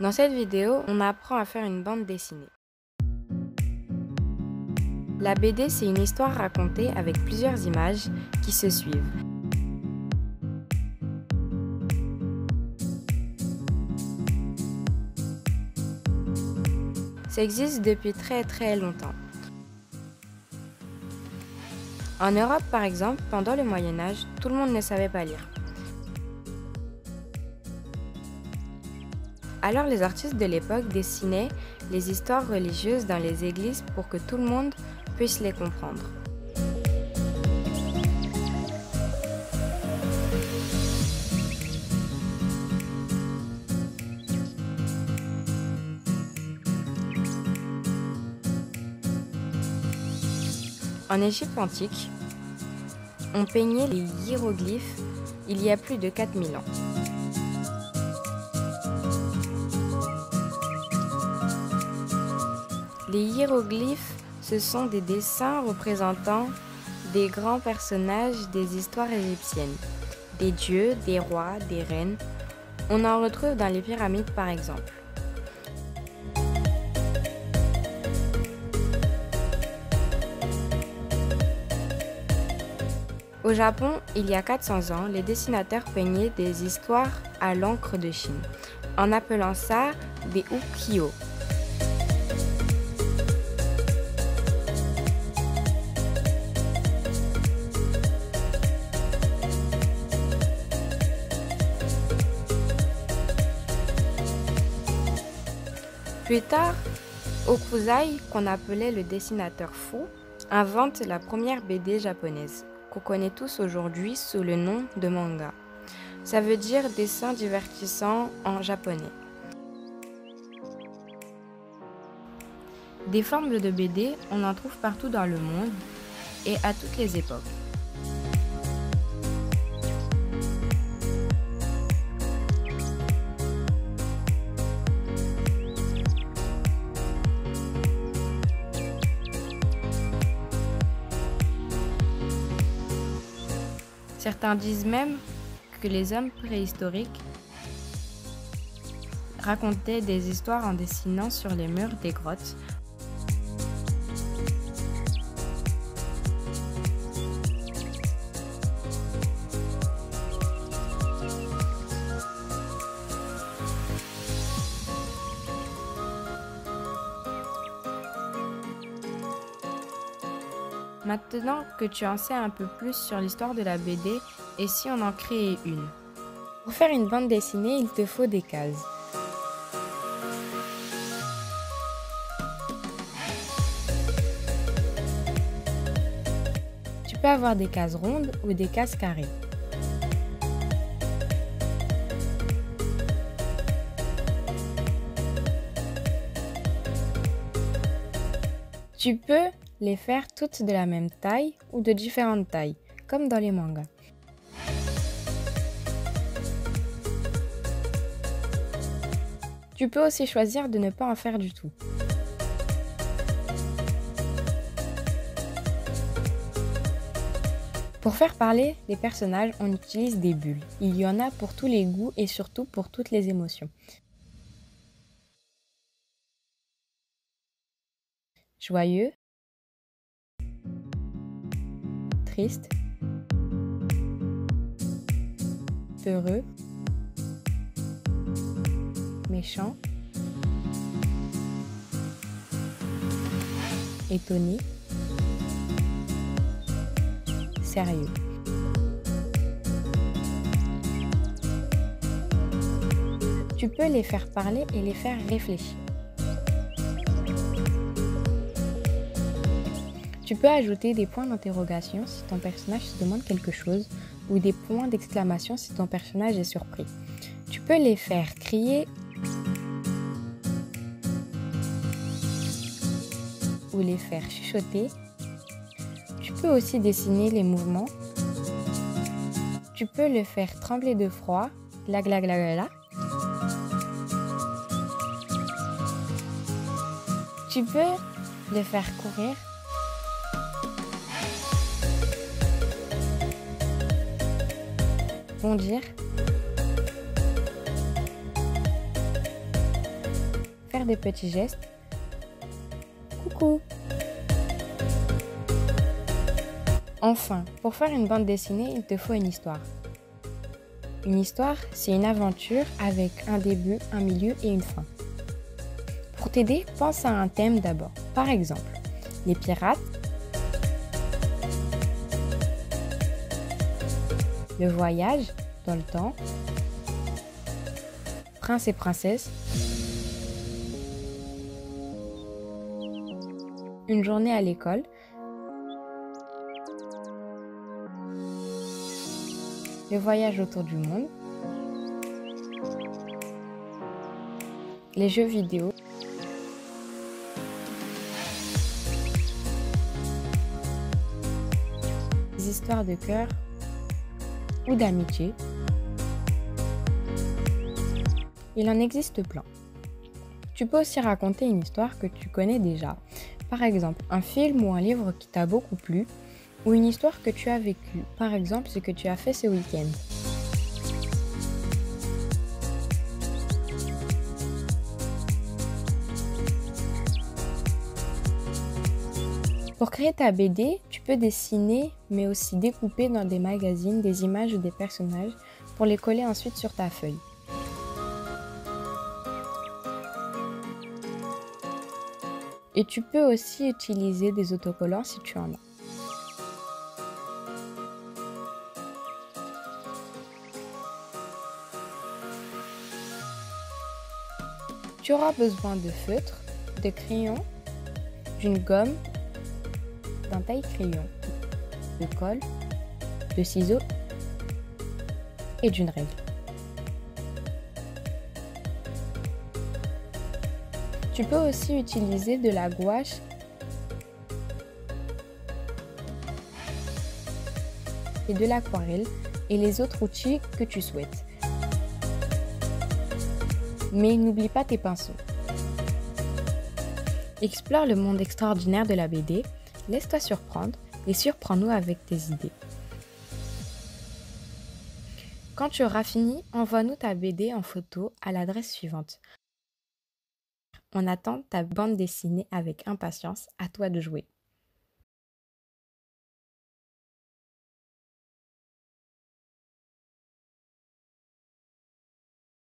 Dans cette vidéo, on apprend à faire une bande dessinée. La BD, c'est une histoire racontée avec plusieurs images qui se suivent. Ça existe depuis très longtemps. En Europe, par exemple, pendant le Moyen-Âge, tout le monde ne savait pas lire. Alors les artistes de l'époque dessinaient les histoires religieuses dans les églises pour que tout le monde puisse les comprendre. En Égypte antique, on peignait les hiéroglyphes il y a plus de 4000 ans. Les hiéroglyphes, ce sont des dessins représentant des grands personnages des histoires égyptiennes, des dieux, des rois, des reines. On en retrouve dans les pyramides par exemple. Au Japon, il y a 400 ans, les dessinateurs peignaient des histoires à l'encre de Chine, en appelant ça des ukiyo. Plus tard, Hokusai, qu'on appelait le dessinateur fou, invente la première BD japonaise, qu'on connaît tous aujourd'hui sous le nom de manga. Ça veut dire dessin divertissant en japonais. Des formes de BD, on en trouve partout dans le monde et à toutes les époques. Certains disent même que les hommes préhistoriques racontaient des histoires en dessinant sur les murs des grottes. Maintenant que tu en sais un peu plus sur l'histoire de la BD, et si on en créait une? Pour faire une bande dessinée, il te faut des cases. Tu peux avoir des cases rondes ou des cases carrées. Tu peux les faire toutes de la même taille ou de différentes tailles, comme dans les mangas. Tu peux aussi choisir de ne pas en faire du tout. Pour faire parler les personnages, on utilise des bulles. Il y en a pour tous les goûts et surtout pour toutes les émotions. Joyeux, triste, peureux, méchant, étonné, sérieux. Tu peux les faire parler et les faire réfléchir. Tu peux ajouter des points d'interrogation si ton personnage se demande quelque chose ou des points d'exclamation si ton personnage est surpris. Tu peux les faire crier ou les faire chuchoter. Tu peux aussi dessiner les mouvements. Tu peux le faire trembler de froid, la gla gla gla gla. Tu peux le faire courir. Bondir. faire des petits gestes. Coucou! Enfin, pour faire une bande dessinée, il te faut une histoire. Une histoire, c'est une aventure avec un début, un milieu et une fin. Pour t'aider, pense à un thème d'abord. Par exemple, les pirates, le voyage dans le temps, prince et princesse, une journée à l'école, le voyage autour du monde, les jeux vidéo, les histoires de cœur ou d'amitié. Il en existe plein. Tu peux aussi raconter une histoire que tu connais déjà, par exemple un film ou un livre qui t'a beaucoup plu, ou une histoire que tu as vécue, par exemple ce que tu as fait ce week-end. Pour créer ta BD, tu peux dessiner, mais aussi découper dans des magazines des images ou des personnages pour les coller ensuite sur ta feuille. Et tu peux aussi utiliser des autocollants si tu en as. Tu auras besoin de feutres, de crayons, d'une gomme, d'un taille-crayon, de colle, de ciseaux et d'une règle. Tu peux aussi utiliser de la gouache et de l'aquarelle et les autres outils que tu souhaites. Mais n'oublie pas tes pinceaux. Explore le monde extraordinaire de la BD, laisse-toi surprendre et surprends-nous avec tes idées. Quand tu auras fini, envoie-nous ta BD en photo à l'adresse suivante. On attend ta bande dessinée avec impatience, à toi de jouer.